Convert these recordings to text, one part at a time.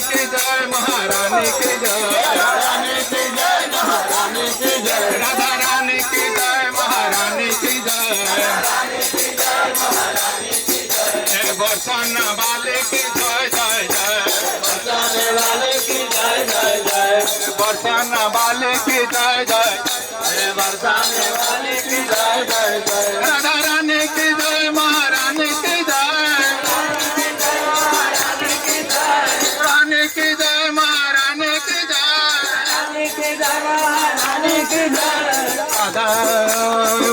की जय, महारानी की जय, रानी की जय, महारानी की जय, राधा रानी की जय, महारानी की जय, बरसाना वाले की जय जय जय, बरसाने वाले की जय जय जय, बरसाना वाले की जय जय, बरसाने वाले की जय जय जय, राधा रानी की जय, महारानी की जय, रानी की जय, रानी की जय, महारानी की जय, रानी की जय, महारानी की जय, राधा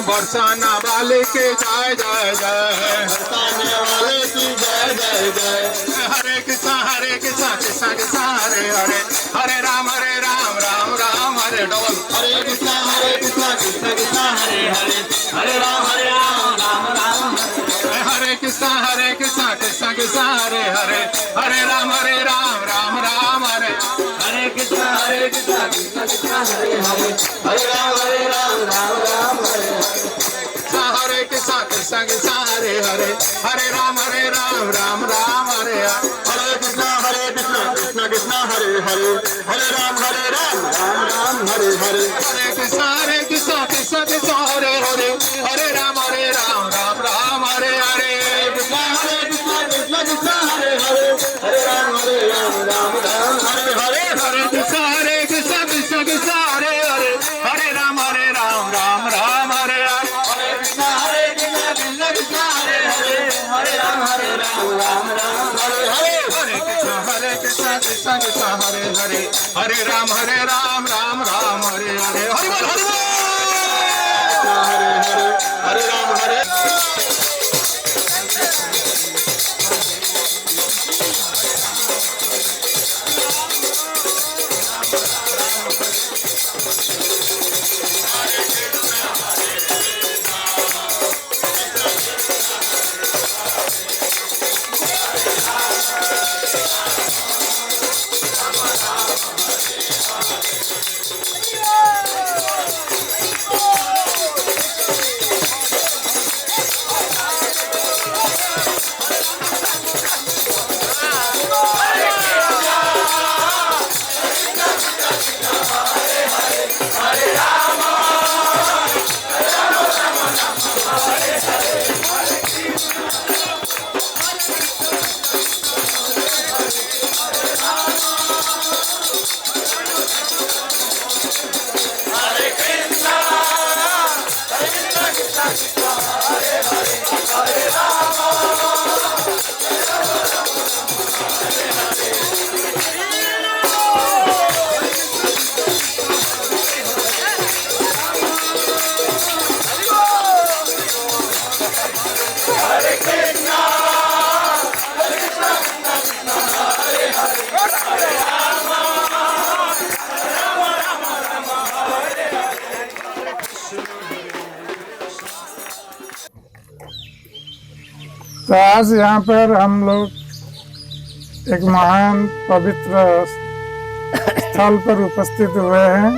बरसाना वाले की जय जय जय, बरसाने वाले की जय जय जय, हरे कृष्णा कृष्णा कृष्णा हरे हरे, हरे राम राम राम हरे डबल, हरे कृष्णा कृष्णा कृष्णा हरे हरे, हरे राम राम राम हरे, हरे कृष्णा कृष्णा कृष्णा हरे हरे, हरे राम राम हरे, हरे कृष्णा कृष्णा कृष्णा हरे हरे, हरे राम राम हरे, हरे कृष्णा कृष्णा हरे हरे, हरे राम राम हरे, हरे कृष्णा कृष्णा कृष्णा हरे हरे, हरे राम राम हरे हरे, हरे कृष्णा कृष्णा कृष्णा हरे हरे, हरे राम राम हरे हरे, कृष्णा कृष्णा कृष्णा हरे हरे, हरे राम हरे हरे, हरे कृष्णा कृष्णा कृष्णा हरे हरे, हरे राम राम हरे हरे, हरे कृष्णा कृष्णा कृष्णा हरे हरे, हरे राम हरे हरे, हरे कृष्णा कृष्णा कृष्णा हरे हरे, हरे राम राम हरे हरे, हरि बोल हरि बोल। हरे हरे, हरे राम हरे, तो आज यहाँ पर हम लोग एक महान पवित्र स्थल पर उपस्थित हुए हैं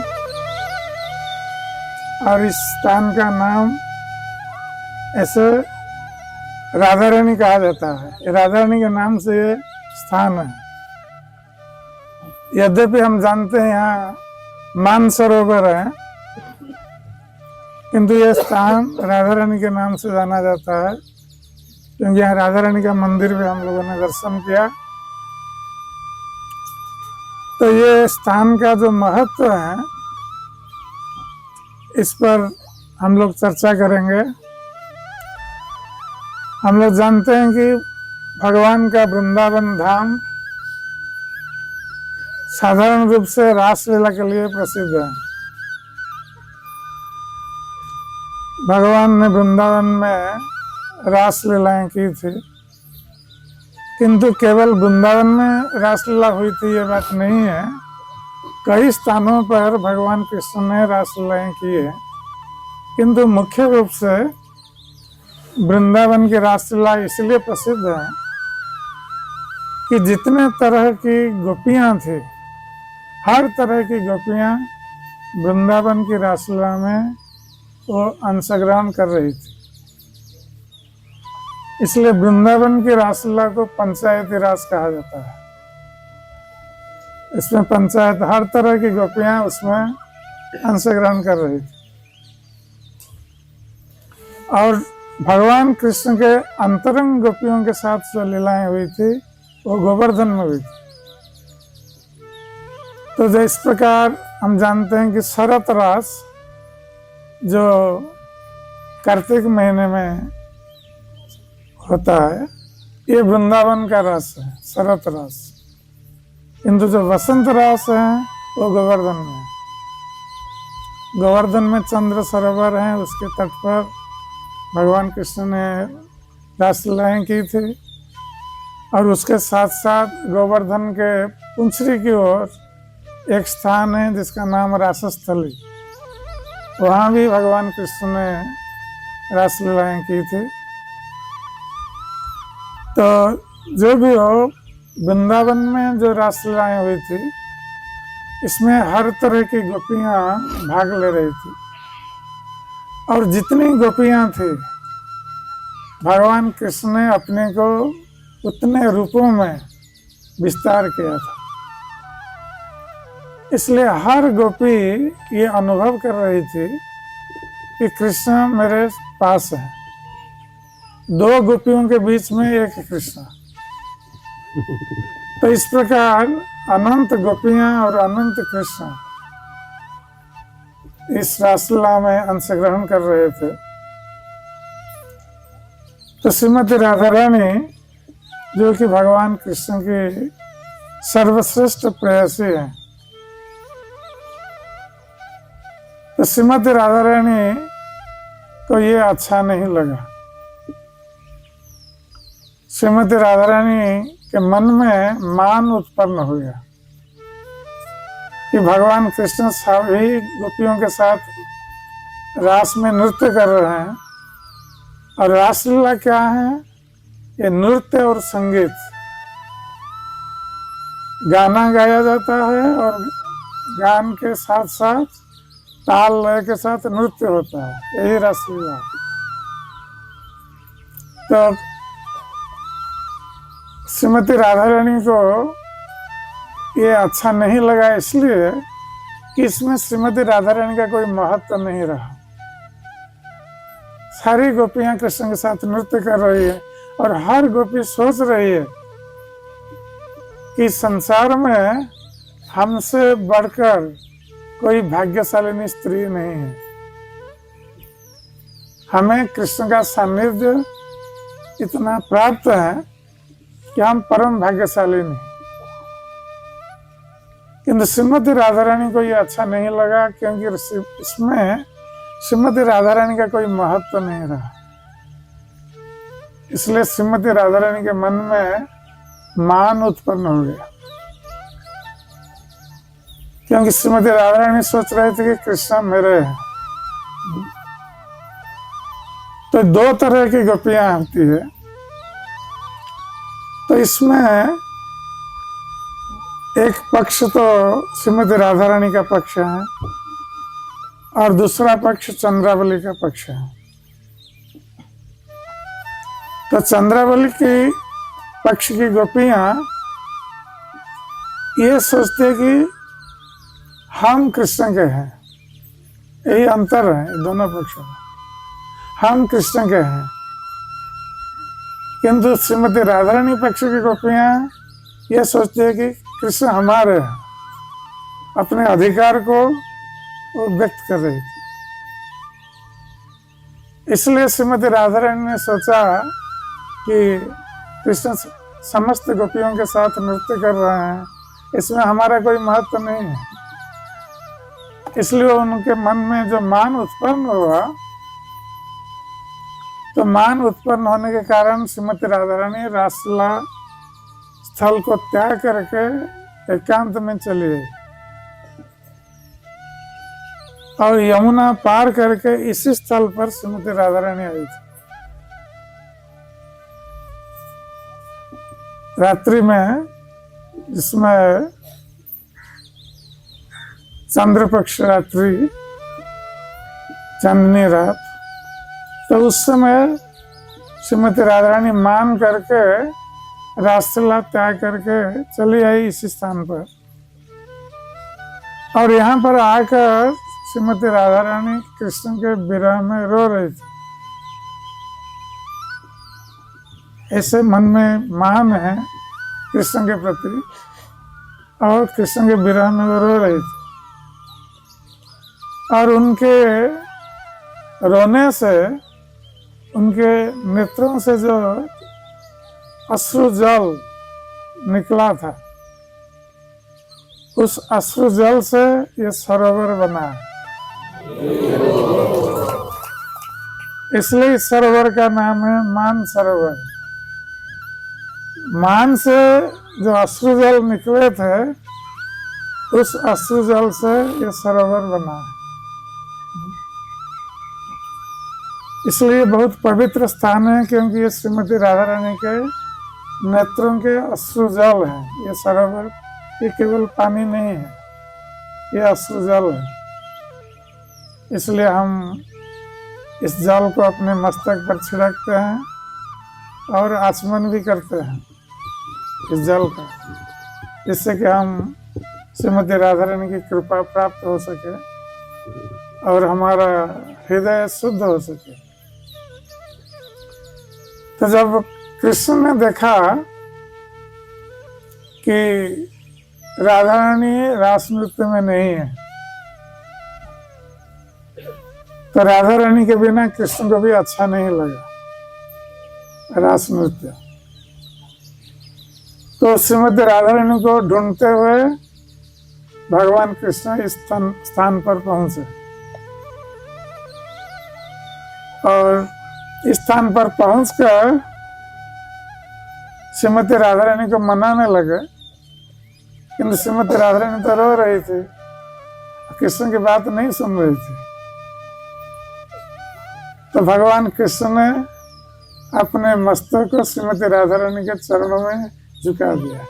और इस स्थान का नाम ऐसे राधा रानी कहा जाता है। राधा रानी के नाम से ये स्थान है। यद्यपि हम जानते हैं यहाँ मानसरोवर है, किंतु यह स्थान राधा रानी के नाम से जाना जाता है, क्योंकि यहाँ राधा रानी का मंदिर भी हम लोगों ने दर्शन किया। तो ये स्थान का जो महत्व है, इस पर हम लोग चर्चा करेंगे। हम लोग जानते हैं कि भगवान का वृंदावन धाम साधारण रूप से रासलीला के लिए प्रसिद्ध है। भगवान ने वृंदावन में रासलीलाएं की थी, किंतु केवल वृंदावन में रासलीला हुई थी ये बात नहीं है। कई स्थानों पर भगवान कृष्ण ने रासलीलाएं की है, किंतु मुख्य रूप से वृंदावन की रासलीला इसलिए प्रसिद्ध है कि जितने तरह की गोपियां थी, हर तरह की गोपियां वृंदावन की रासलीला में वो अंशग्रहण कर रही थी। इसलिए वृंदावन की रासलीला को पंचायती रास कहा जाता है। इसमें पंचायत हर तरह की गोपियां उसमें अंशग्रहण कर रही थी। और भगवान कृष्ण के अंतरंग गोपियों के साथ जो लीलाएं हुई थी वो गोवर्धन में हुई थी। तो जो इस प्रकार हम जानते हैं कि शरत रास जो कार्तिक महीने में होता है, ये वृंदावन का रास है, शरत रास। किंतु जो वसंत रास है वो गोवर्धन में है। गोवर्धन में चंद्र सरोवर है, उसके तट पर भगवान कृष्ण ने रासलीलाएं की थी। और उसके साथ साथ गोवर्धन के पुंछरी की ओर एक स्थान है जिसका नाम रासस्थली, वहाँ भी भगवान कृष्ण ने रासलीलाएं की थी। तो जो भी हो, वृंदावन में जो रासलीलाएं हुई थी इसमें हर तरह की गोपियां भाग ले रही थी। और जितनी गोपियां थी भगवान कृष्ण ने अपने को उतने रूपों में विस्तार किया था। इसलिए हर गोपी ये अनुभव कर रही थी कि कृष्ण मेरे पास है। दो गोपियों के बीच में एक कृष्ण। तो इस प्रकार अनंत गोपियां और अनंत कृष्ण इस रासलीला में अंशग्रहण कर रहे थे। तो श्रीमती राधा रानी जो कि भगवान कृष्ण की सर्वश्रेष्ठ प्रेयसी है, तो श्रीमती राधा रानी को ये अच्छा नहीं लगा। श्रीमती राधा रानी के मन में मान उत्पन्न हो गया कि भगवान कृष्ण सभी गोपियों के साथ रास में नृत्य कर रहे हैं। और रासलीला क्या है? ये नृत्य और संगीत, गाना गाया जाता है और गान के साथ साथ ताल लय के साथ नृत्य होता है, यही रासलीला। तो श्रीमती राधा रानी को ये अच्छा नहीं लगा, इसलिए कि इसमें श्रीमती राधा रानी का कोई महत्व नहीं रहा। सारी गोपियां कृष्ण के साथ नृत्य कर रही है और हर गोपी सोच रही है कि संसार में हमसे बढ़कर कोई भाग्यशालिनी स्त्री नहीं है। हमें कृष्ण का सानिध्य इतना प्राप्त है कि हम परम भाग्यशाली नहीं। किंतु श्रीमती राधा रानी को ये अच्छा नहीं लगा, क्योंकि इसमें श्रीमती राधा रानी का कोई महत्व नहीं रहा। इसलिए श्रीमती राधा रानी के मन में मान उत्पन्न हो गया, क्योंकि श्रीमती राधा रानी सोच रहे थे कि कृष्ण मेरे हैं। तो दो तरह की गोपियां होती है। तो इसमें एक पक्ष तो श्रीमती राधा रानी का पक्ष है और दूसरा पक्ष चंद्रावली का पक्ष है। तो चंद्रावली की पक्ष की गोपियां ये सोचते कि हम कृष्ण के हैं, यही अंतर है दोनों पक्षों में, हम कृष्ण के हैं। किंतु श्रीमती राधा रानी पक्ष की गोपियां ये सोचती है कि कृष्ण हमारे हैं, अपने अधिकार को वो व्यक्त कर रही थी। इसलिए श्रीमती राधा रानी ने सोचा कि कृष्ण समस्त गोपियों के साथ नृत्य कर रहे हैं, इसमें हमारा कोई महत्व नहीं है। इसलिए उनके मन में जो मान उत्पन्न हुआ, तो मान उत्पन्न होने के कारण श्रीमती राधा रानी रासलीला स्थल को त्याग करके एकांत में चली गई और यमुना पार करके इसी स्थल पर श्रीमती राधा रानी आई थी। रात्रि में, जिसमें चंद्र पक्ष रात्रि, चांदनी रात, तो उस समय श्रीमती राधा रानी मान करके रासलीला त्याग करके चली आई इसी स्थान पर। और यहाँ पर आकर श्रीमती राधा रानी कृष्ण के विरह में रो रही थी। ऐसे मन में मान है कृष्ण के प्रति, और कृष्ण के विरह में वो रो रही थी। और उनके रोने से, उनके नेत्रों से जो अश्रु जल निकला था, उस अश्रु जल से ये सरोवर बना। इसलिए इस सरोवर का नाम है मान सरोवर। मान से जो अश्रु जल निकले थे, उस अश्रु जल से ये सरोवर बना है। इसलिए बहुत पवित्र स्थान है, क्योंकि ये श्रीमती राधा रानी के नेत्रों के अश्रु जल है। ये सरोवर ये केवल पानी नहीं है, ये अश्रु जल है। इसलिए हम इस जल को अपने मस्तक पर छिड़कते हैं और आचमन भी करते हैं इस जल का, जिससे कि हम श्रीमती राधा रानी की कृपा प्राप्त हो सके और हमारा हृदय शुद्ध हो सके। तो जब कृष्ण ने देखा कि राधा रानी रास नृत्य में नहीं है, तो राधा रानी के बिना कृष्ण को भी अच्छा नहीं लगा रास नृत्य। तो श्रीमती राधा रानी को ढूंढते हुए भगवान कृष्ण इस स्थान पर पहुंचे, और इस स्थान पर पहुंचकर श्रीमती राधा रानी को मनाने लगे, किंतु श्रीमती राधा रानी तो रो रही थी, कृष्ण की बात नहीं सुन रही थी। तो भगवान कृष्ण ने अपने मस्तक को श्रीमती राधा रानी के चरणों में झुका दिया।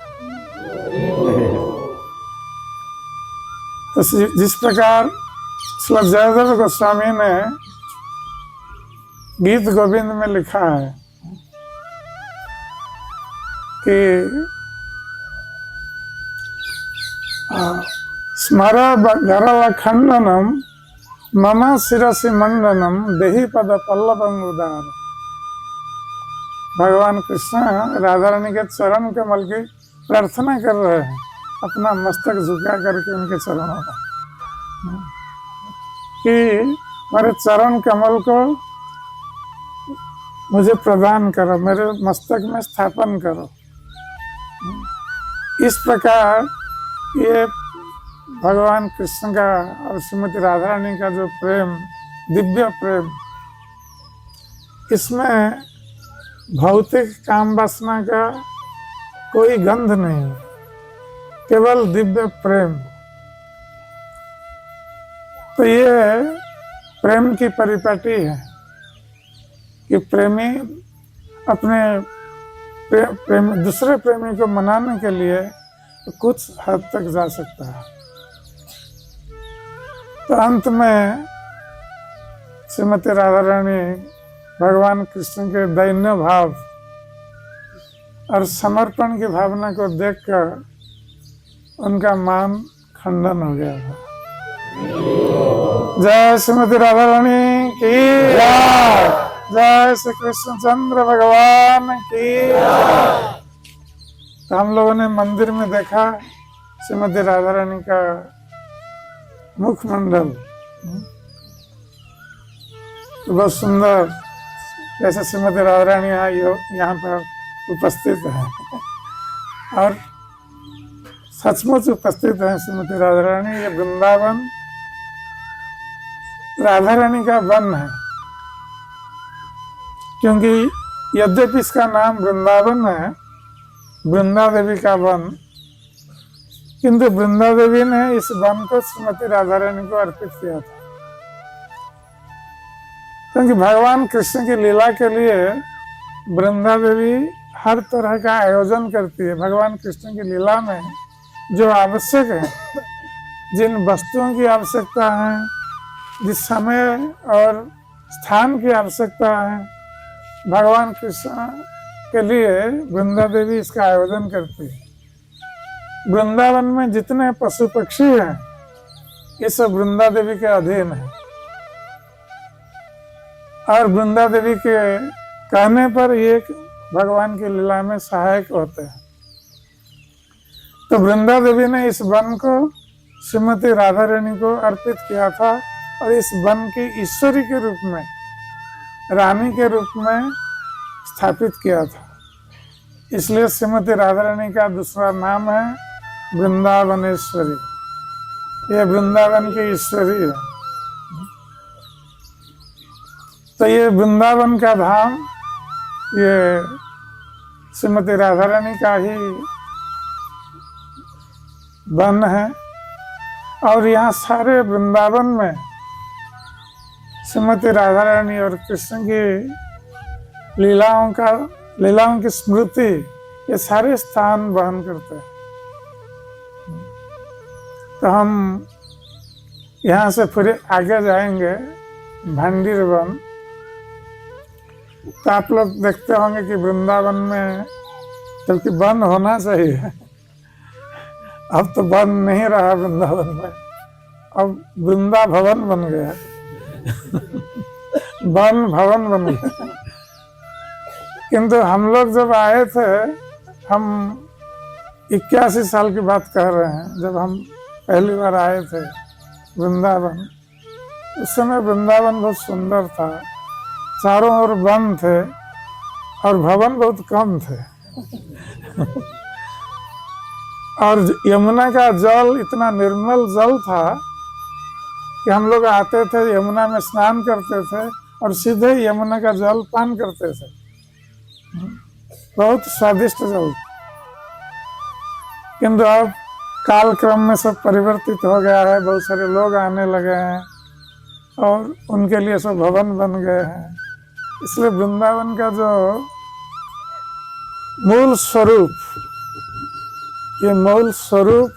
तो जिस प्रकार श्री जयदेव गोस्वामी ने गीत गोविंद में लिखा है कि स्मर गरल खंडनम मम शिरसि मंडनम देहि पद पल्लवम उदार। भगवान कृष्ण राधा रानी के चरण कमल की प्रार्थना कर रहे हैं, अपना मस्तक झुका करके उनके चरणों का, कि मेरे चरण कमल को मुझे प्रदान करो, मेरे मस्तक में स्थापन करो। इस प्रकार ये भगवान कृष्ण का और श्रीमती राधा रानी का जो प्रेम, दिव्य प्रेम, इसमें भौतिक काम वासना का कोई गंध नहीं, केवल दिव्य प्रेम। तो ये प्रेम की परिपाटी है कि प्रेमी अपने प्रेम दूसरे प्रेमी को मनाने के लिए कुछ हद तक जा सकता है। तो अंत में श्रीमती राधा रानी भगवान कृष्ण के दैन्य भाव और समर्पण की भावना को देखकर उनका मान खंडन हो गया था। जय श्रीमती राधा रानी की जय, जय श्री कृष्णचंद्र भगवान की। तो हम लोगों ने मंदिर में देखा श्रीमती राधा रानी का मुखमंडल, तो बहुत सुंदर, जैसे श्रीमती राधा रानी यहाँ पर उपस्थित है और सचमुच उपस्थित है श्रीमती राधा रानी। ये वृंदावन राधा रानी का वन है, क्योंकि यद्यपि इसका नाम वृंदावन है, वृंदा देवी का वन, किंतु वृंदा देवी ने इस वन को श्रीमती राधा रानी को अर्पित किया था। क्योंकि भगवान कृष्ण की लीला के लिए वृंदा देवी हर तरह का आयोजन करती है। भगवान कृष्ण की लीला में जो आवश्यक है, जिन वस्तुओं की आवश्यकता है, जिस समय और स्थान की आवश्यकता है, भगवान कृष्ण के लिए वृंदा देवी इसका आयोजन करती है। वृंदावन में जितने पशु पक्षी हैं, ये सब वृंदा देवी के अधीन है। और वृंदा देवी के कहने पर ये भगवान की लीला में सहायक होते हैं। तो वृंदा देवी ने इस वन को श्रीमती राधा रानी को अर्पित किया था और इस वन की ईश्वरी के रूप में, रानी के रूप में स्थापित किया था। इसलिए श्रीमती राधा रानी का दूसरा नाम है वृंदावनेश्वरी। ये वृंदावन की ईश्वरी है। तो ये वृंदावन का धाम ये श्रीमती राधा रानी का ही वन है। और यहाँ सारे वृंदावन में श्रीमती राधा रानी और कृष्ण की लीलाओं की स्मृति ये सारे स्थान वहन करते हैं। तो हम यहाँ से फिर आगे जाएंगे भंडीर वन। तो आप लोग देखते होंगे कि वृंदावन में जबकि वन होना चाहिए, अब तो वन नहीं रहा वृंदावन में, अब वृंदा भवन बन गया वन भवन बन गया। किंतु हम लोग जब आए थे, हम 81 साल की बात कह रहे हैं, जब हम पहली बार आए थे वृंदावन, उस समय वृंदावन बहुत सुंदर था, चारों ओर वन थे और भवन बहुत कम थे और यमुना का जल इतना निर्मल जल था कि हम लोग आते थे, यमुना में स्नान करते थे और सीधे यमुना का जल पान करते थे। बहुत स्वादिष्ट जल। किंतु अब कालक्रम में सब परिवर्तित हो गया है, बहुत सारे लोग आने लगे हैं और उनके लिए सब भवन बन गए हैं। इसलिए वृंदावन का जो मूल स्वरूप, ये मूल स्वरूप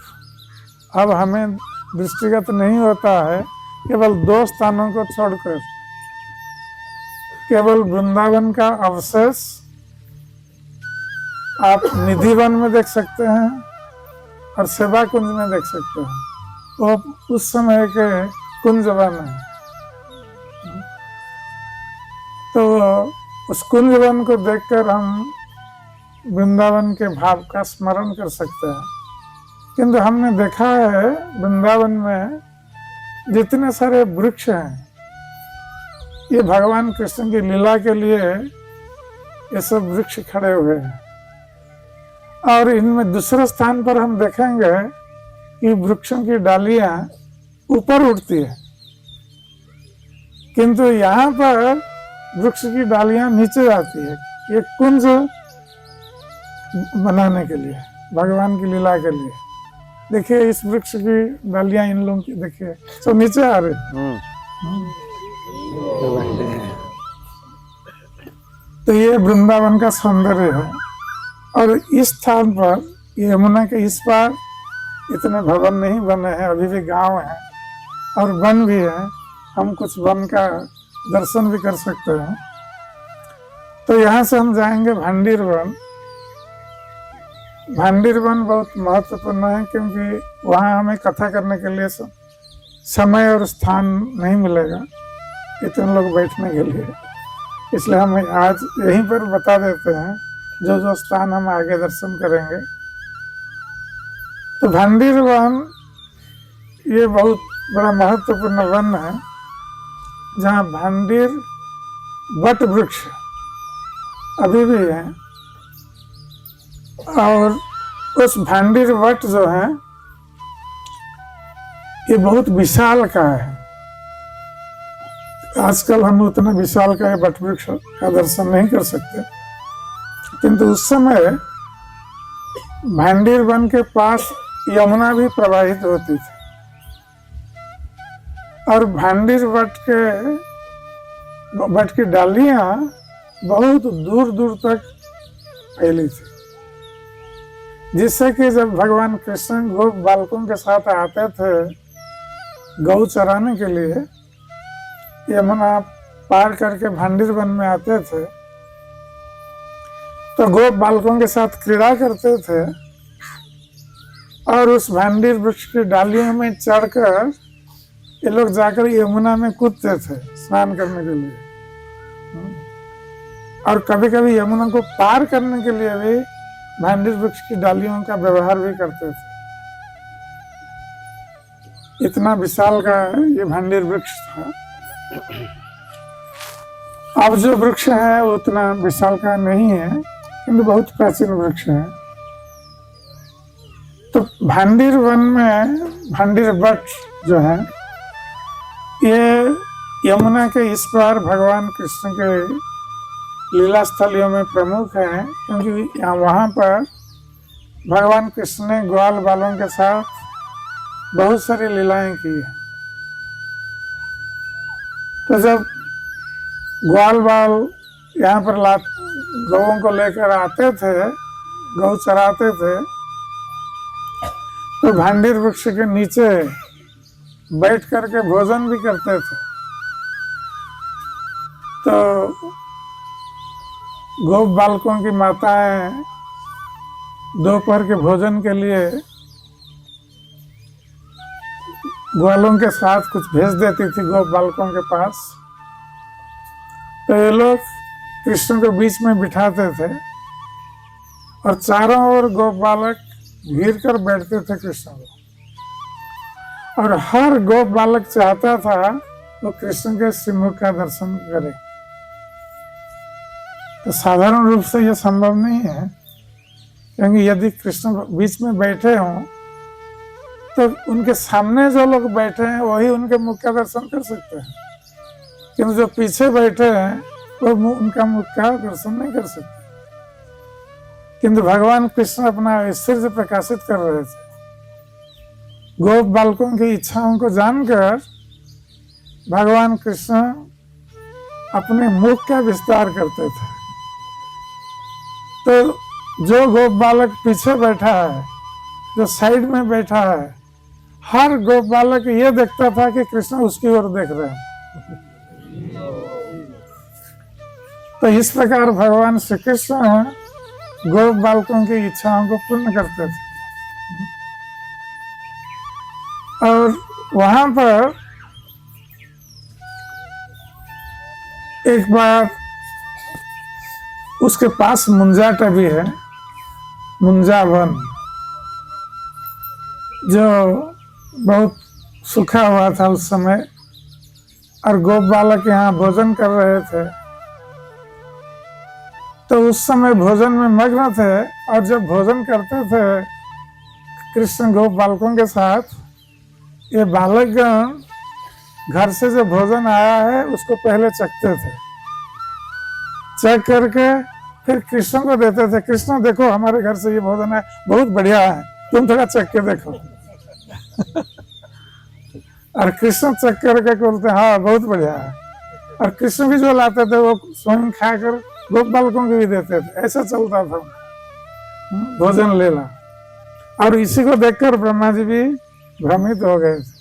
अब हमें दृष्टिगत नहीं होता है। केवल 2 स्थानों को छोड़कर केवल वृंदावन का अवशेष आप निधिवन में देख सकते हैं और सेवा कुंज में देख सकते हैं। तो उस समय के कुंज वन है। तो उस कुंज वन को देखकर हम वृंदावन के भाव का स्मरण कर सकते हैं। किंतु हमने देखा है वृंदावन में जितने सारे वृक्ष हैं, ये भगवान कृष्ण की लीला के लिए ये सब वृक्ष खड़े हुए हैं। और इनमें दूसरे स्थान पर हम देखेंगे कि वृक्षों की डालियां ऊपर उठती है, किंतु यहाँ पर वृक्ष की डालियां नीचे जाती है। ये कुंज बनाने के लिए, भगवान की लीला के लिए। देखिए इस वृक्ष की डालियां इन लोगों की देखिए सब नीचे आ रही। तो ये वृंदावन का सौंदर्य है। और इस स्थान पर यमुना के इस पार इतने भवन नहीं बने हैं, अभी भी गांव है और वन भी है। हम कुछ वन का दर्शन भी कर सकते हैं। तो यहाँ से हम जाएंगे भंडीर वन। भंडीर वन बहुत महत्वपूर्ण है क्योंकि वहाँ हमें कथा करने के लिए समय और स्थान नहीं मिलेगा इतने लोग बैठने के लिए। इसलिए हम आज यहीं पर बता देते हैं जो जो स्थान हम आगे दर्शन करेंगे। तो भंडीर वन ये बहुत बड़ा महत्वपूर्ण वन है जहाँ भंडीर वट वृक्ष अभी भी है। और उस भंडीर वट जो है ये बहुत विशाल का है। आजकल हम उतना विशाल का वट वृक्ष का दर्शन नहीं कर सकते, किंतु उस समय भंडीर वन के पास यमुना भी प्रवाहित होती थी और भंडीर वट की डालियां बहुत दूर दूर तक फैली थी, जिससे कि जब भगवान कृष्ण गोप बालकों के साथ आते थे गौ चराने के लिए, यमुना पार करके भंडीर वन में आते थे तो गोप बालकों के साथ क्रीड़ा करते थे और उस भंडीर वृक्ष की डालियों में चढ़कर ये लोग जाकर यमुना में कूदते थे स्नान करने के लिए, और कभी कभी यमुना को पार करने के लिए भी भांडीर वृक्ष की डालियों का व्यवहार भी करते थे। इतना विशाल का ये भांडीर वृक्ष था। अब जो वृक्ष है वो उतना विशाल का नहीं है, किंतु बहुत प्राचीन वृक्ष है। तो भांडीर वन में भांडीर वट जो है ये यमुना के इस पार भगवान कृष्ण के लीला स्थलियों में प्रमुख है, क्योंकि वहाँ पर भगवान कृष्ण ने ग्वाल बालों के साथ बहुत सारी लीलाएं की है। तो जब ग्वाल बाल यहाँ पर गौओं को लेकर आते थे, गौ चराते थे, तो भांडीर वृक्ष के नीचे बैठ करके भोजन भी करते थे। तो गोप बालकों की माताएं दोपहर के भोजन के लिए ग्वालों के साथ कुछ भेज देती थी गोप बालकों के पास। तो ये लोग कृष्ण को बीच में बिठाते थे और चारों ओर गोप बालक घिर कर बैठते थे कृष्ण को, और हर गोप बालक चाहता था वो कृष्ण के श्रीमुख का दर्शन करे। तो साधारण रूप से यह संभव नहीं है, क्योंकि यदि कृष्ण बीच में बैठे हों तो उनके सामने जो लोग बैठे हैं वही उनके मुख का दर्शन कर सकते हैं, किंतु जो पीछे बैठे हैं वो उनका मुख का दर्शन नहीं कर सकते। किंतु भगवान कृष्ण अपना ऐश्वर्य प्रकाशित कर रहे थे। गोप बालकों की इच्छाओं को जानकर भगवान कृष्ण अपने मुख का विस्तार करते थे। तो जो गोप बालक पीछे बैठा है, जो साइड में बैठा है, हर गोप बालक ये देखता था कि कृष्ण उसकी ओर देख रहे हैं। तो इस प्रकार भगवान श्री कृष्ण गोप बालकों की इच्छाओं को पूर्ण करते थे। और वहां पर एक बार उसके पास मुंजाटा भी है, मुंजा वन, जो बहुत सूखा हुआ था उस समय, और गोप बालक यहाँ भोजन कर रहे थे। तो उस समय भोजन में मग्न थे, और जब भोजन करते थे कृष्ण गोप बालकों के साथ, ये बालकगण घर से जो भोजन आया है उसको पहले चखते थे, चेक करके फिर कृष्ण को देते थे। कृष्ण देखो हमारे घर से ये भोजन है, बहुत बढ़िया है, तुम थोड़ा चख के देखो। और कृष्ण चख करके बोलते हाँ बहुत बढ़िया है, और कृष्ण भी जो लाते थे वो स्वयं खाकर गोप बालकों को भी देते थे। ऐसा चलता था भोजन लेना। और इसी को देखकर ब्रह्मा जी भी भ्रमित हो गए थे,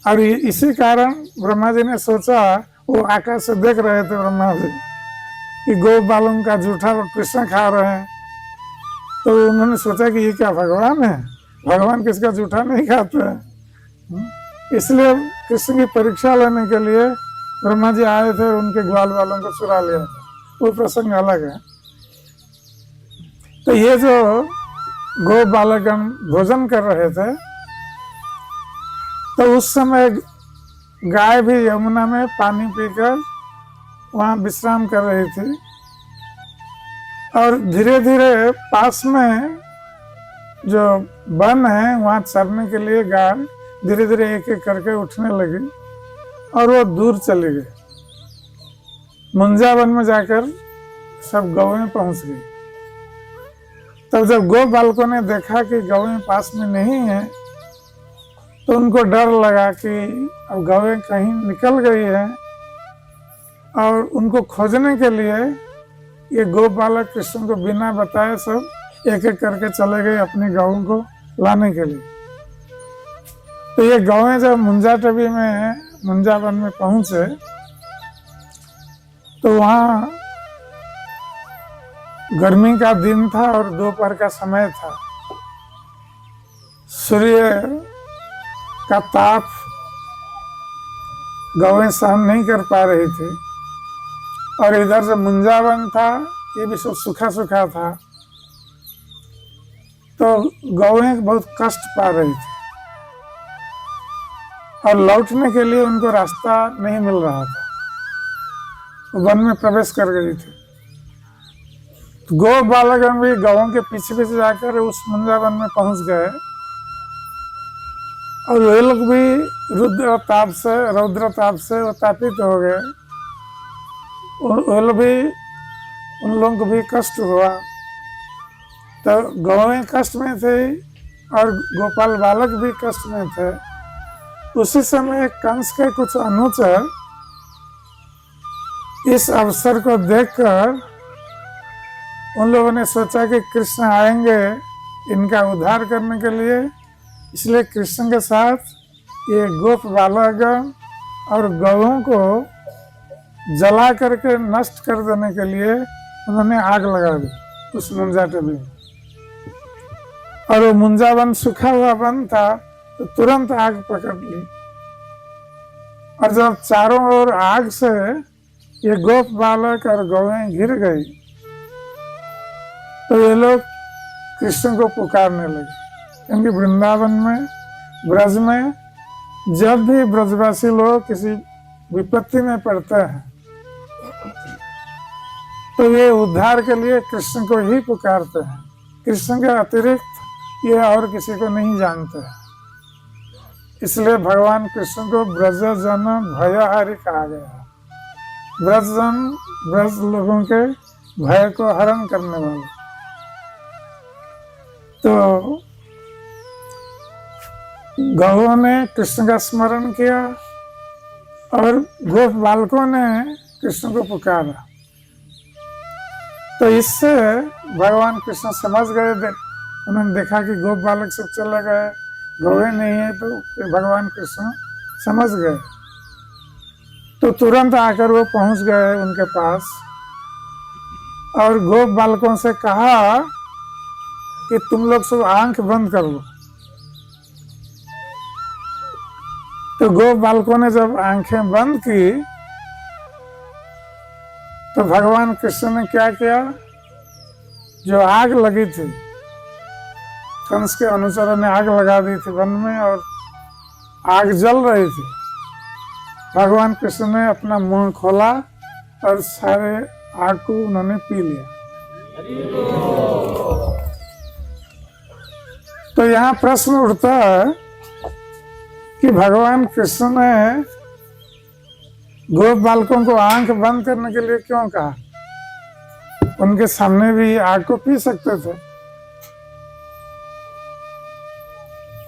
और इसी कारण ब्रह्मा जी ने सोचा, वो आकाश से देख रहे थे ब्रह्मा जी कि गोप बालों का जूठा कृष्ण खा रहे हैं। तो उन्होंने सोचा कि ये क्या भगवान है, भगवान किसका जूठा नहीं खाते हैं। इसलिए कृष्ण की परीक्षा लेने के लिए ब्रह्मा जी आए थे, उनके ग्वाल बालों को चुरा लिया था। वो प्रसंग अलग है। तो ये जो गोप बालकगण भोजन कर रहे थे, तो उस समय गाय भी यमुना में पानी पीकर वहाँ विश्राम कर रही थी, और धीरे धीरे पास में जो वन है वहाँ चरने के लिए गाय धीरे धीरे एक एक करके उठने लगी, और वो दूर चली गई। मुंजा वन में जाकर सब गौएं पहुंच गई। तब जब गौ बालकों ने देखा कि गौएं पास में नहीं है, तो उनको डर लगा कि अब गौएं कहीं निकल गई है, और उनको खोजने के लिए ये गौ बालक कृष्ण को बिना बताए सब एक एक करके चले गए अपनी गौओं को लाने के लिए। तो ये गौएं जब मुंजाटवी में मुंजा वन में पहुंचे, तो वहाँ गर्मी का दिन था और दोपहर का समय था। सूर्य का ताप गौएं सहन नहीं कर पा रही थी, और इधर जो मुंजावन था ये भी सब सूखा सूखा था, तो गौएं बहुत कष्ट पा रही थी और लौटने के लिए उनको रास्ता नहीं मिल रहा था। वो वन में प्रवेश कर गई थी। गो बालकगण भी गौओं के पीछे पीछे जाकर उस मुंजावन में पहुंच गए, और वे लोग भी रौद्र ताप से वो तापित हो गए। वे लोग भी, उन लोगों को भी कष्ट हुआ। तो गौएं कष्ट में थे और गोपाल बालक भी कष्ट में थे। उसी समय कंस के कुछ अनुचर इस अवसर को देखकर उन लोगों ने सोचा कि कृष्ण आएंगे इनका उद्धार करने के लिए, इसलिए कृष्ण के साथ ये गोप बालक और गौओं को जला करके नष्ट कर देने के लिए उन्होंने आग लगा दी उस मुंजा टेबल में। और वो मुंजा वन सूखा हुआ वन था, तो तुरंत आग पकड़ ली। और जब चारों ओर आग से ये गोप बालक और गौएं घिर गई, तो ये लोग कृष्ण को पुकारने लगे। क्योंकि वृंदावन में, ब्रज में जब भी ब्रजवासी लोग किसी विपत्ति में पड़ते हैं, तो ये उद्धार के लिए कृष्ण को ही पुकारते हैं। कृष्ण के अतिरिक्त ये और किसी को नहीं जानते हैं। इसलिए भगवान कृष्ण को ब्रजजन भयहारी कहा गया। ब्रजजन, ब्रज लोगों के भय को हरण करने वाले। तो गौओं ने कृष्ण का स्मरण किया और गोप बालकों ने कृष्ण को पुकारा। तो इससे भगवान कृष्ण समझ गए। उन्होंने देखा कि गोप बालक सब चले गए, गौएं नहीं है, तो भगवान कृष्ण समझ गए। तो तुरंत आकर वो पहुंच गए उनके पास और गोप बालकों से कहा कि तुम लोग सब आंख बंद कर लो। तो गोप बालकों ने जब आंखें बंद की, तो भगवान कृष्ण ने क्या किया, जो आग लगी थी, कंस के अनुचरों ने आग लगा दी थी वन में और आग जल रही थी। भगवान कृष्ण ने अपना मुंह खोला और सारे आग को उन्होंने पी लिया। तो यहाँ प्रश्न उठता है कि भगवान कृष्ण ने गोप बालकों को आंख बंद करने के लिए क्यों कहा? उनके सामने भी आग को पी सकते थे।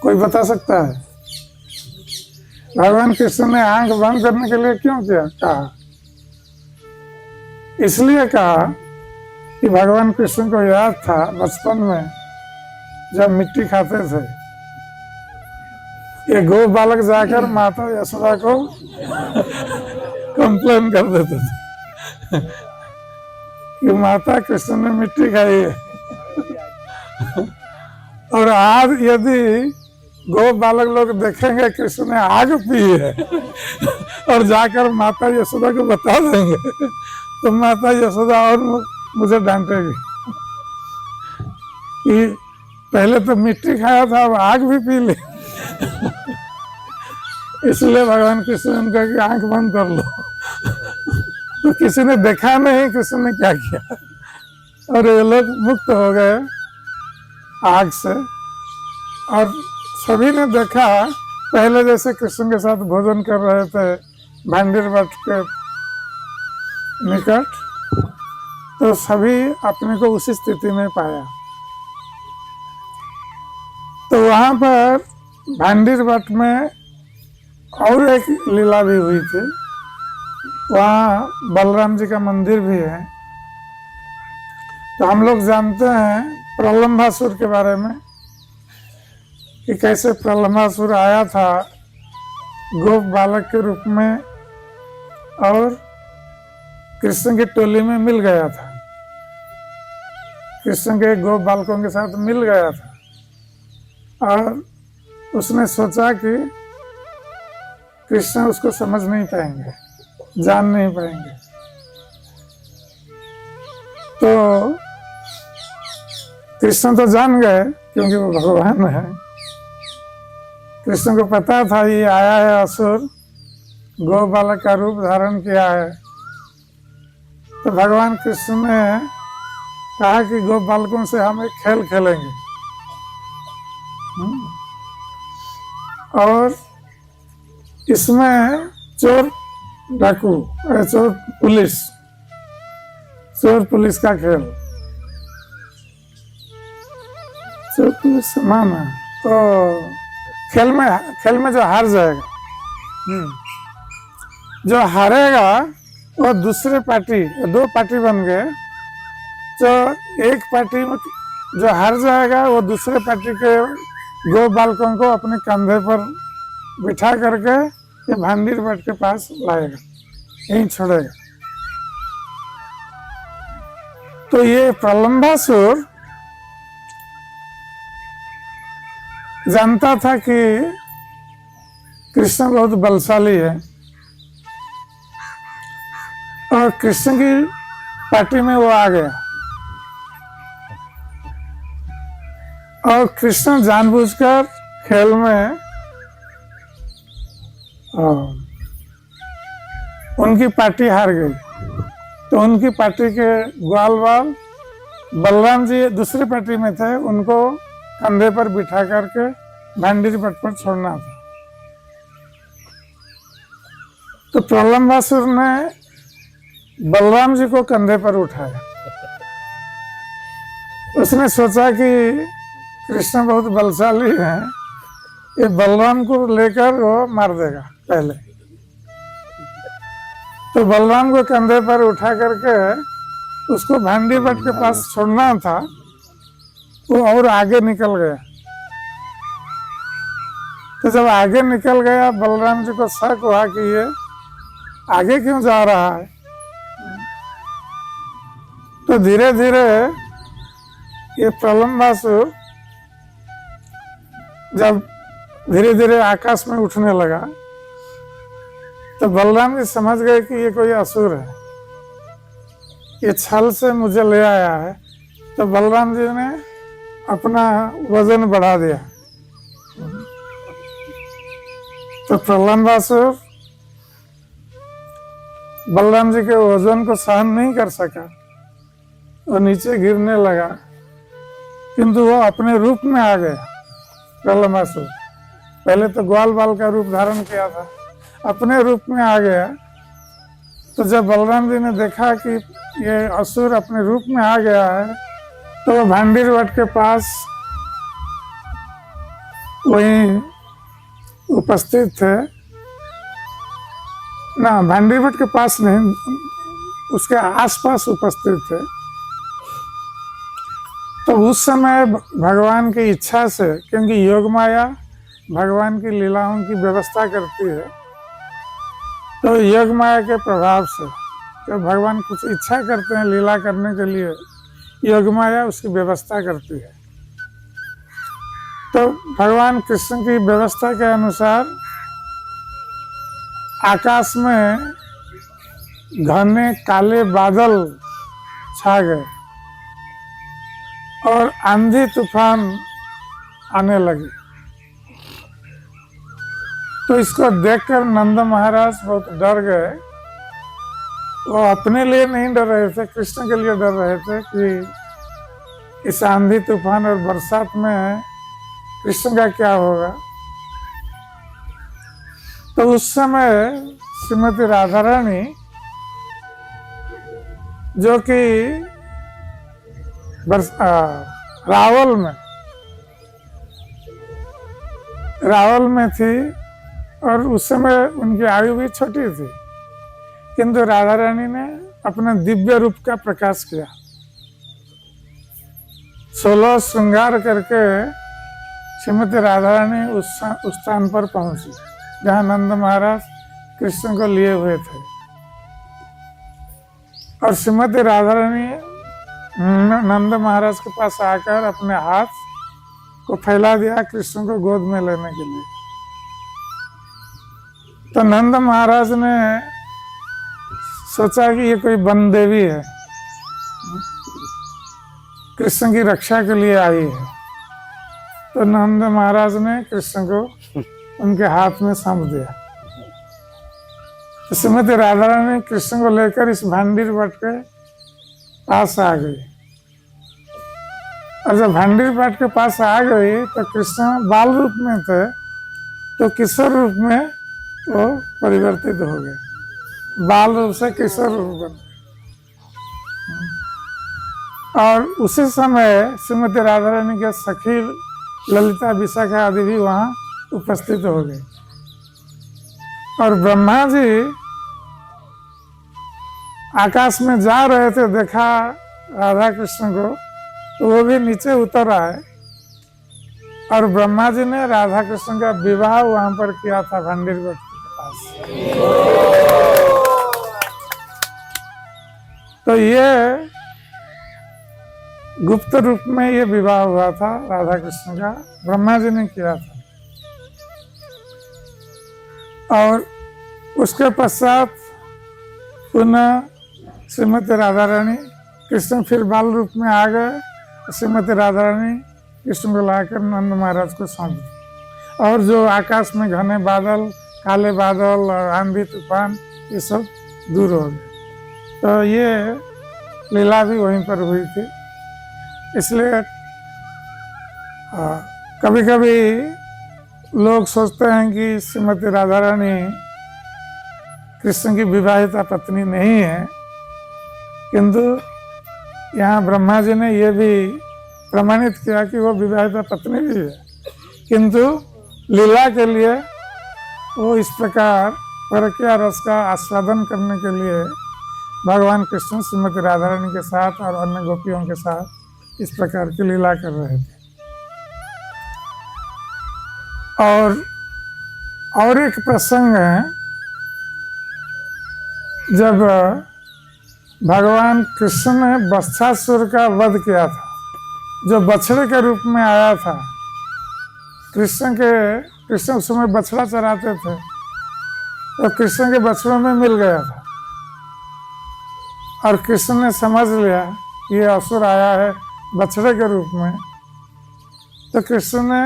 कोई बता सकता है भगवान कृष्ण ने आंख बंद करने के लिए क्यों कहा? इसलिए कहा कि भगवान कृष्ण को याद था बचपन में जब मिट्टी खाते थे, ये गोप बालक जाकर माता यशोदा को कंप्लेन कर देते थे कि माता कृष्ण ने मिट्टी खाई है। और आज यदि गोप बालक लोग देखेंगे कृष्ण ने आग पी है और जाकर माता यशोदा को बता देंगे, तो माता यशोदा और मुझे डांटेगी कि पहले तो मिट्टी खाया था, अब आग भी पी ली। इसलिए भगवान कृष्ण ने उनका कि आंख बंद कर लो। तो किसी ने देखा नहीं कृष्ण ने क्या किया, और ये लोग मुक्त हो गए आग से। और सभी ने देखा, पहले जैसे कृष्ण के साथ भोजन कर रहे थे भांडीर वट के निकट, तो सभी अपने को उसी स्थिति में पाया। तो वहां पर भांडीर वट में और एक लीला भी हुई थी। वहाँ बलराम जी का मंदिर भी है। तो हम लोग जानते हैं प्रलंबासुर के बारे में कि कैसे प्रलंबासुर आया था गोप बालक के रूप में और कृष्ण की टोली में मिल गया था, कृष्ण के गोप बालकों के साथ मिल गया था। और उसने सोचा कि कृष्ण उसको समझ नहीं पाएंगे, जान नहीं पाएंगे। तो कृष्ण तो जान गए क्योंकि वो भगवान है। कृष्ण को पता था ये आया है असुर, गौ बालक का रूप धारण किया है। तो भगवान कृष्ण ने कहा कि गौ बालकों से हम एक खेल खेलेंगे। और इसमें चोर डाकू, चोर पुलिस का खेल, चोर पुलिस समान है। तो खेल में जो हार जाएगा, जो हारेगा वो दूसरे पार्टी, दो पार्टी बन गए। तो एक पार्टी में जो हार जाएगा वो दूसरे पार्टी के गो बालकों को अपने कंधे पर बिठा करके ये भांडीर भट्ट के पास लाएगा, यहीं छोड़ेगा। तो ये प्रलंबासुर जानता था कि कृष्ण बहुत बलशाली है और कृष्ण की पार्टी में वो आ गया। और कृष्ण जानबूझकर खेल में उनकी पार्टी हार गई। तो उनकी पार्टी के ग्वाल बाल बलराम जी दूसरी पार्टी में थे, उनको कंधे पर बिठा करके भांडीर भट्ट पर छोड़ना था। तो प्रलंबासुर ने बलराम जी को कंधे पर उठाया। उसने सोचा कि कृष्ण बहुत बलशाली है, ये बलराम को लेकर वो मार देगा पहले। तो बलराम को कंधे पर उठा करके उसको भांडीर भट्ट के पास छोड़ना था, वो और आगे निकल गया। तो जब आगे निकल गया, बलराम जी को शक हुआ कि ये आगे क्यों जा रहा है। तो धीरे धीरे ये प्रलंबासुर जब धीरे धीरे आकाश में उठने लगा, तो बलराम जी समझ गए कि ये कोई असुर है, ये छल से मुझे ले आया है। तो बलराम जी ने अपना वजन बढ़ा दिया। तो प्रलंबासुर बलराम जी के वजन को सहन नहीं कर सका, वो नीचे गिरने लगा। किंतु वो अपने रूप में आ गया। प्रलंबासुर पहले तो ग्वाल बाल का रूप धारण किया था, अपने रूप में आ गया। तो जब बलराम जी ने देखा कि ये असुर अपने रूप में आ गया है, तो वो भांडीर भट्ट के पास वहीं उपस्थित थे। ना, भांडीर भट्ट के पास नहीं, उसके आसपास उपस्थित थे। तो उस समय भगवान की इच्छा से, क्योंकि योग माया भगवान की लीलाओं की व्यवस्था करती है, तो योग माया के प्रभाव से जब भगवान कुछ इच्छा करते हैं लीला करने के लिए, योग माया उसकी व्यवस्था करती है। तो भगवान कृष्ण की व्यवस्था के अनुसार आकाश में घने काले बादल छा गए और आंधी तूफान आने लगी। तो इसको देखकर नंद महाराज बहुत डर गए। वो अपने लिए नहीं डर रहे थे, कृष्ण के लिए डर रहे थे कि इस आंधी तूफान और बरसात में कृष्ण का क्या होगा। तो उस समय श्रीमती राधा रानी, जो कि रावल में थी, और उस समय उनकी आयु भी छोटी थी, किंतु राधा रानी ने अपने दिव्य रूप का प्रकाश किया। 16 श्रृंगार करके श्रीमती राधा रानी उस स्थान पर पहुंची जहां नंद महाराज कृष्ण को लिए हुए थे। और श्रीमती राधा रानी नंद महाराज के पास आकर अपने हाथ को फैला दिया कृष्ण को गोद में लेने के लिए। तो नंद महाराज ने सोचा कि ये कोई वन देवी है, कृष्ण की रक्षा के लिए आई है। तो नंद महाराज ने कृष्ण को उनके हाथ में सौंप दिया। तो श्रीमती राधा रानी कृष्ण को लेकर इस भांडीर भट्ट के पास आ गई, और जब भांडीर भट्ट के पास आ गई तो कृष्ण बाल रूप में थे, तो किशोर रूप में वो परिवर्तित हो गए, बाल रूप से किशोर रूप बन गए। और उसी समय श्रीमती राधा रानी के सखी ललिता विशाखा आदि भी वहाँ उपस्थित हो गए। और ब्रह्मा जी आकाश में जा रहे थे, देखा राधा कृष्ण को, तो वो भी नीचे उतर आए। और ब्रह्मा जी ने राधा कृष्ण का विवाह वहां पर किया था भांडीर भट्ट के पास। तो ये गुप्त रूप में ये विवाह हुआ था राधा कृष्ण का, ब्रह्मा जी ने किया था। और उसके पश्चात पुनः श्रीमती राधा रानी, कृष्ण फिर बाल रूप में आ गए। श्रीमती राधा रानी कृष्ण को लाकर नंद महाराज को सौंप दी। और जो आकाश में घने बादल, काले बादल और आंधी तूफान, ये सब दूर हो गए। तो ये लीला भी वहीं पर हुई थी। इसलिए कभी कभी लोग सोचते हैं कि श्रीमती राधा रानी कृष्ण की विवाहिता पत्नी नहीं है, किंतु यहाँ ब्रह्मा जी ने यह भी प्रमाणित किया कि वो विवाहिता पत्नी भी है, किंतु लीला के लिए वो इस प्रकार परकीय रस का आस्वादन करने के लिए भगवान कृष्ण श्रीमती राधा रानी के साथ और अन्य गोपियों के साथ इस प्रकार की लीला कर रहे थे। और एक प्रसंग है, जब भगवान कृष्ण ने वत्सासुर का वध किया था, जो बछड़े के रूप में आया था। कृष्ण उस समय बछड़ा चराते थे, तो कृष्ण के बछड़ों में मिल गया था। और कृष्ण ने समझ लिया ये असुर आया है बछड़े के रूप में, तो कृष्ण ने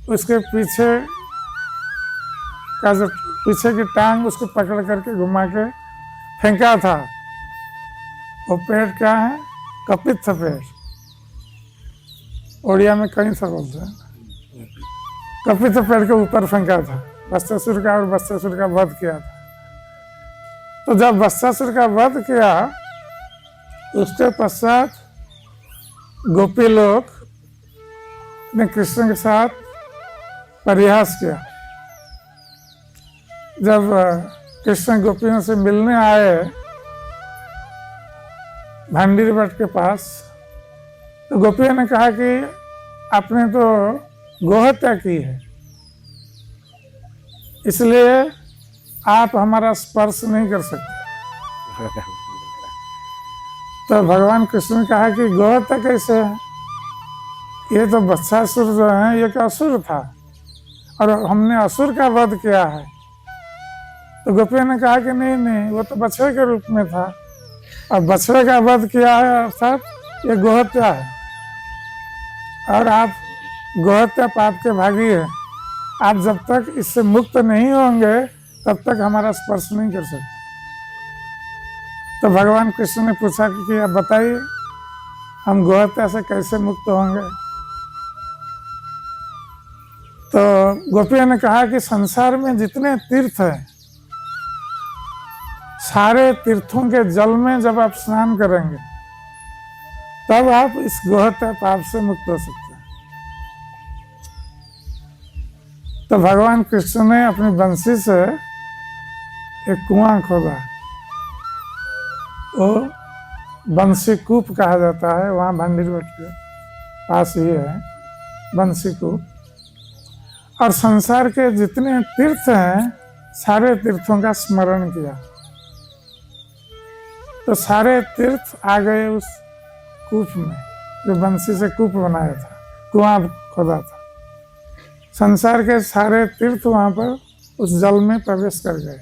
उसके पीछे का जो पीछे की टांग उसको पकड़ करके घुमा के फेंका था। वो पेड़ क्या है? कपित्थ पेड़, उड़िया में कहीं सा बोलते हैं। कपित्थ पेड़ के ऊपर फेंका था वत्सासुर का, और वत्सासुर का वध किया था। तो जब वत्सासुर का वध किया, उसके पश्चात गोपी लोग ने कृष्ण के साथ परिहास किया। जब कृष्ण गोपियों से मिलने आए भांडीर भट्ट के पास, तो गोपियों ने कहा कि आपने तो गोहत्या की है, इसलिए आप हमारा स्पर्श नहीं कर सकते। तो भगवान कृष्ण ने कहा कि गोहत्या कैसे है? ये तो वत्सासुर जो है ये का असुर था, और हमने असुर का वध किया है। तो गोपियों ने कहा कि नहीं, वो तो बछड़े के रूप में था, और बछड़े का वध किया है, अर्थात ये गोहत्या है, और आप गोहत्या पाप के भागी है। आप जब तक इससे मुक्त नहीं होंगे तब तक हमारा स्पर्श नहीं कर सकते। तो भगवान कृष्ण ने पूछा कि आप बताइए, हम गोहत्या से कैसे मुक्त होंगे? तो गोपियों ने कहा कि संसार में जितने तीर्थ हैं, सारे तीर्थों के जल में जब आप स्नान करेंगे तब आप इस गोहत्या पाप से मुक्त हो सकते हैं। तो भगवान कृष्ण ने अपनी बंसी से एक कुआं खोदा, वो बंसी कूप कहा जाता है, वहाँ भांडीर भट्ट के पास ही है बंसी कूप। और संसार के जितने तीर्थ हैं, सारे तीर्थों का स्मरण किया, तो सारे तीर्थ आ गए उस कूप में, जो बंसी से कूप बनाया था, कुआं खोदा था। संसार के सारे तीर्थ वहाँ पर उस जल में प्रवेश कर गए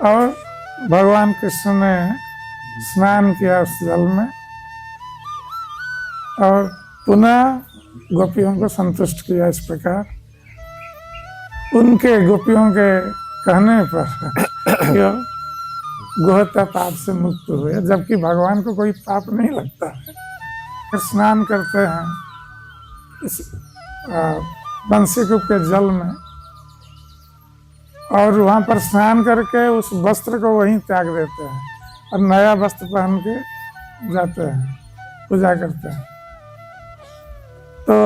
और भगवान कृष्ण ने स्नान किया उस जल में और पुनः गोपियों को संतुष्ट किया। इस प्रकार उनके गोपियों के कहने पर यह गोहत्या पाप से मुक्त हुए, जबकि भगवान को कोई पाप नहीं लगता है। फिर स्नान करते हैं इस बंसीकूप के जल में और वहाँ पर स्नान करके उस वस्त्र को वहीं त्याग देते हैं और नया वस्त्र पहन के जाते हैं, पूजा करते हैं। तो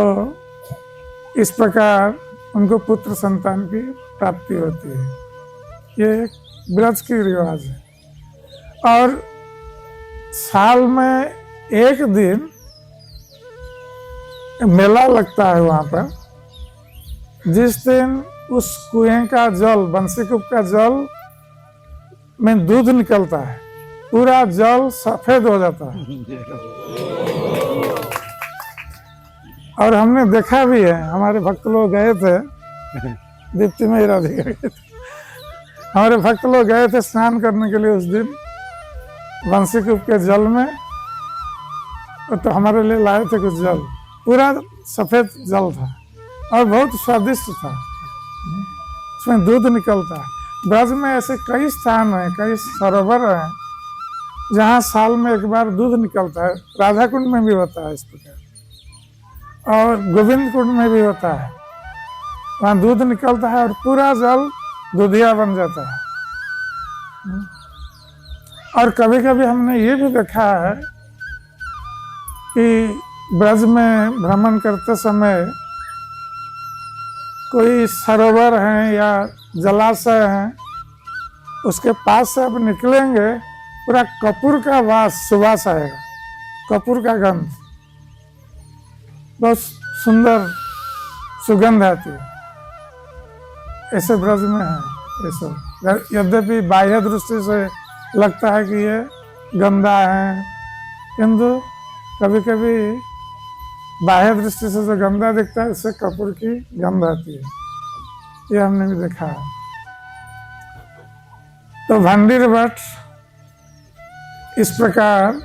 इस प्रकार उनको पुत्र संतान की प्राप्ति होती है। ये एक ब्रज की रिवाज है। और साल में एक दिन मेला लगता है वहाँ पर, जिस दिन उस कुएं का जल, बंसीकूप का जल में दूध निकलता है, पूरा जल सफेद हो जाता है। और हमने देखा भी है, हमारे भक्त लोग गए थे, दीप्ति में राधिका गए थे, हमारे भक्त लोग गए थे स्नान करने के लिए उस दिन बंसीकूप के जल में, तो हमारे लिए लाए थे कुछ जल, पूरा सफेद जल था और बहुत स्वादिष्ट था, उसमें दूध निकलता है। ब्रज में ऐसे कई स्थान हैं, कई सरोवर हैं जहाँ साल में एक बार दूध निकलता है। राधा कुंड में भी होता है इस प्रकार और गोविंद कुंड में भी होता है, वहाँ दूध निकलता है और पूरा जल दूधिया बन जाता है। और कभी कभी हमने ये भी देखा है कि ब्रज में भ्रमण करते समय कोई सरोवर है या जलाशय है, उसके पास से अब निकलेंगे पूरा कपूर का वास, सुवास आएगा, कपूर का गंध, बहुत सुंदर सुगंध आती है। ऐसे ब्रज में है ये सब। यद्यपि बाह्य दृष्टि से लगता है कि ये गंदा है, किंतु कभी कभी बाह्य दृष्टि से जो गंदा दिखता है उससे कपूर की गंध आती है, ये हमने भी देखा है। तो भंडीर वट इस प्रकार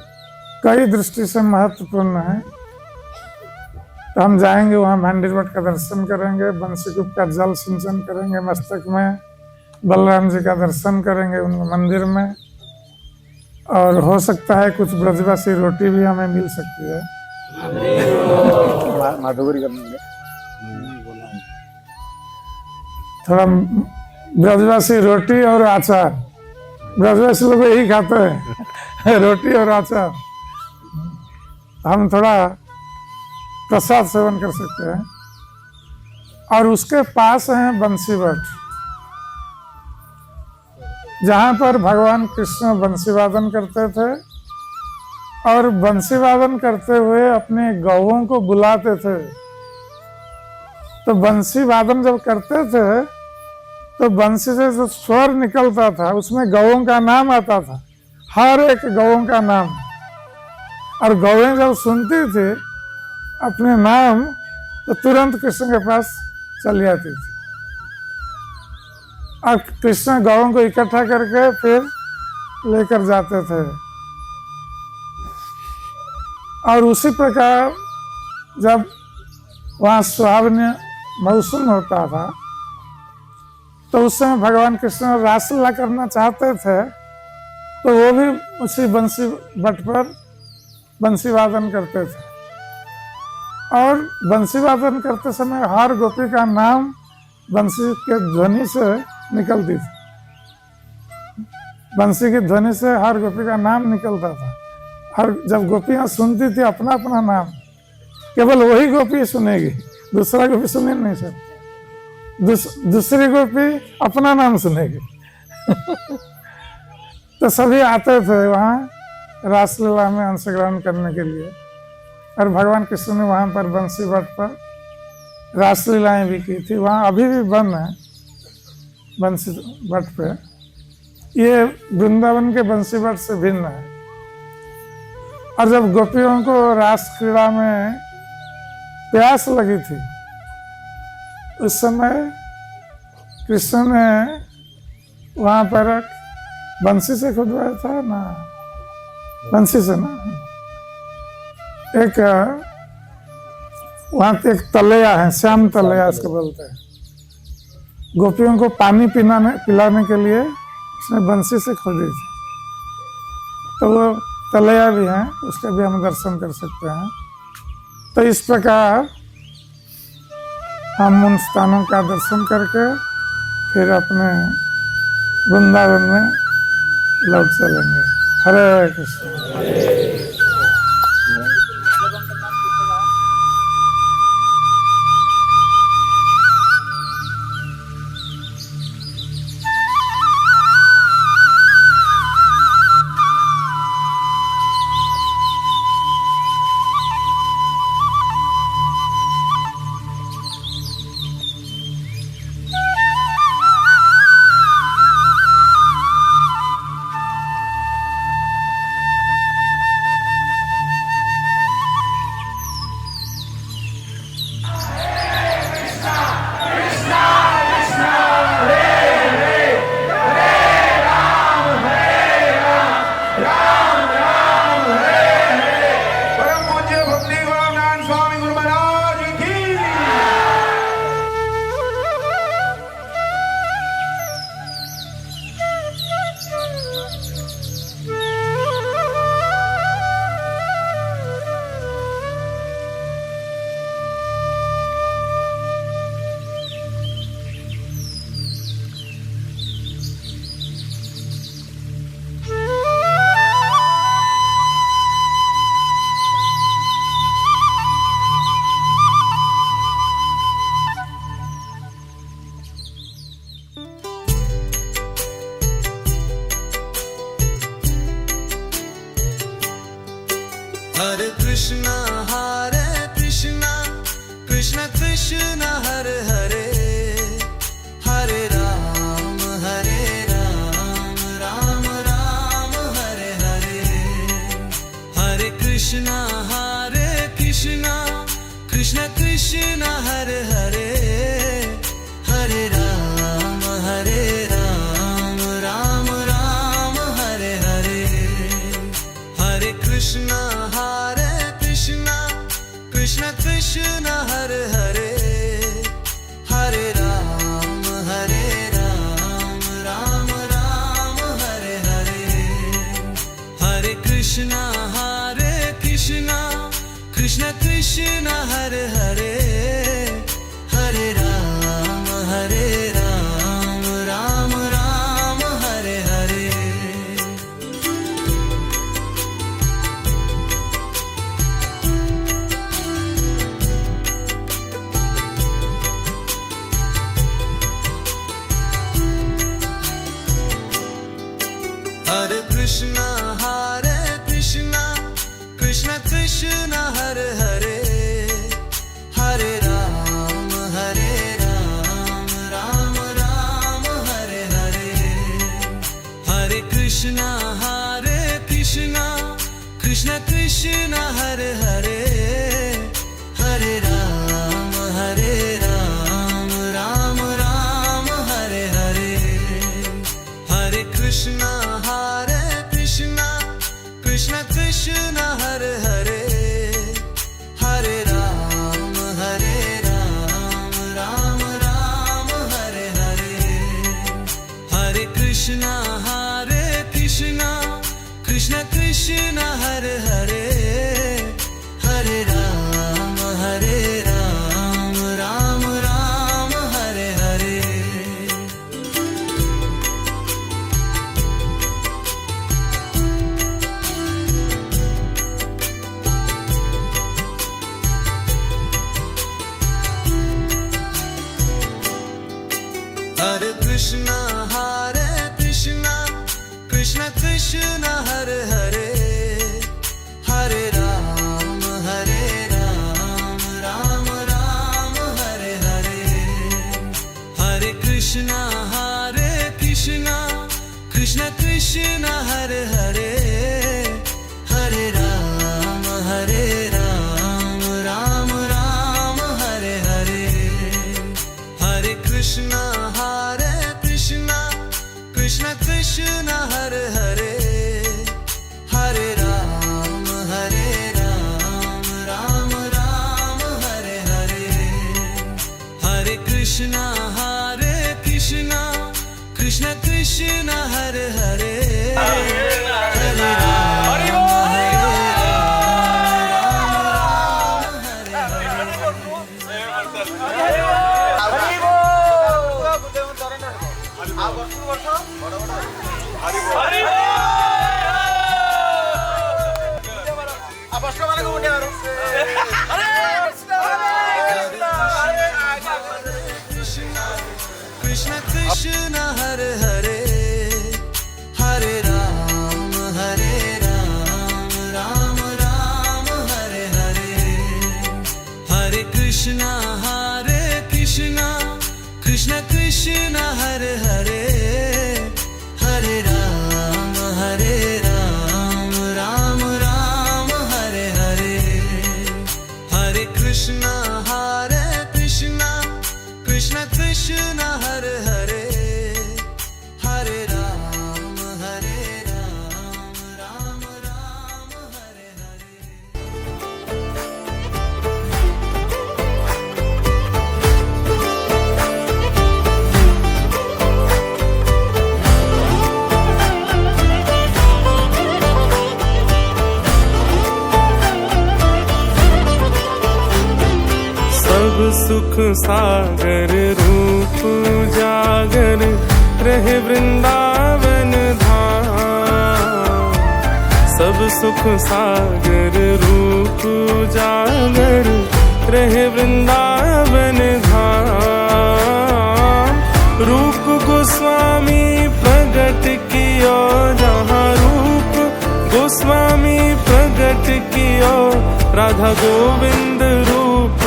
कई दृष्टि से महत्वपूर्ण है। तो हम जाएंगे वहाँ, भंडीर वट का दर्शन करेंगे, बंसीकूप का जल सिंचन करेंगे मस्तक में, बलराम जी का दर्शन करेंगे उनके मंदिर में, और हो सकता है कुछ ब्रजवासी रोटी भी हमें मिल सकती है। थोड़ा ब्रजवासी रोटी और अचार, ब्रजवासी लोग यही खाते हैं रोटी और अचार। हम थोड़ा प्रसाद सेवन कर सकते हैं। और उसके पास है बंसी वट, जहाँ पर भगवान कृष्ण बंसी वादन करते थे और बंसी वादन करते हुए अपने गौओं को बुलाते थे। तो बंसी वादन जब करते थे तो बंसी से जो स्वर निकलता था उसमें गौओं का नाम आता था, हर एक गौओं का नाम। और गौएं जब सुनती थी अपने नाम तो तुरंत कृष्ण के पास चली आती थी। और कृष्ण गौओं को इकट्ठा करके फिर लेकर जाते थे। और उसी प्रकार जब वहाँ सुहावनी मौसम होता था तो उस समय भगवान कृष्ण रासलीला करना चाहते थे, तो वो भी उसी बंसी वट पर बंसी वादन करते थे। और बंसी वादन करते समय हर गोपी का नाम बंसी के ध्वनि से निकलती थी, बंसी की ध्वनि से हर गोपी का नाम निकलता था। और जब गोपियाँ सुनती थी अपना अपना नाम, केवल वही गोपी सुनेगी, दूसरा गोपी सुने नहीं सकती, दूसरी गोपी अपना नाम सुनेगी तो सभी आते थे वहाँ रासलीला में अंशग्रहण करने के लिए। और भगवान कृष्ण ने वहाँ पर बंसी वट पर रासलीलाएं भी की थी। वहाँ अभी भी बन है बंसी वट पे, ये वृंदावन के बंसी वट से भिन्न है। और जब गोपियों को रास क्रीड़ा में प्यास लगी थी उस समय कृष्ण ने वहाँ पर बंसी से खुदवाया था ना, बंसी से ना, एक वहाँ एक तलैया है, श्याम तलैया उसको बोलते हैं। गोपियों को पानी पिलाने के लिए उसने बंसी से खोदी थी, तो वो तलैया भी है, उसका भी हम दर्शन कर सकते हैं। तो इस प्रकार हम उन स्थानों का दर्शन करके फिर अपने वृंदावन में लौट चलेंगे। हरे कृष्ण। हरे कृष्णा कृष्ण कृष्ण हरे हरे, हरे राम राम राम हरे हरे। हरे कृष्णा कृष्ण कृष्ण हरे हरे, हरे राम राम राम हरे हरे। हरे कृष्णा कृष्ण कृष्ण हरे हरे, हरे राम राम राम हरे हरे। हरे कृष्णा कृष्ण कृष्ण हरे हरे, हरे राम राम राम हरे हरे। हरे कृष्णा कृष्ण कृष्ण हरे हरे, हरे राम राम राम हरे हरे। हरे कृष्णा कृष्ण कृष्ण हरे हरे, हरे राम राम राम हरे हरे। हरे कृष्णा कृष्ण कृष्ण हरे हरे, हरे राम राम हरे हरे। हरे कृष्णा कृष्ण कृष्ण हरे हरे, हरे राम राम राम हरे हरे। हरे कृष्णा कृष्ण कृष्ण हरे हरे, हरे राम राम राम हरे हरे। हरे कृष्णा कृष्ण कृष्ण हरे हरे, हरे राम राम राम हरे हरे। हरे कृष्णा कृष्णा हरे कृष्णा कृष्ण कृष्ण हरे हरे हरे राम हरे कृष्ण कृष्ण हरे हरे हरे राम राम राम हरे हरे हरे कृष्णा कृष्ण कृष्ण हरे हरे हरे राम राम हरे हरे हरे कृष्णा कृष्ण कृष्ण हरे हरे हरे राम राम हरे हरे सब सुख सागर रूप जागर रहे वृंदावन धाम। सब सुख सागर रूप जागर रहे वृंदावन धाम। रूप गोस्वामी प्रगट कियो जहाँ रूप गोस्वामी प्रगट कियो राधा गोविंद रूप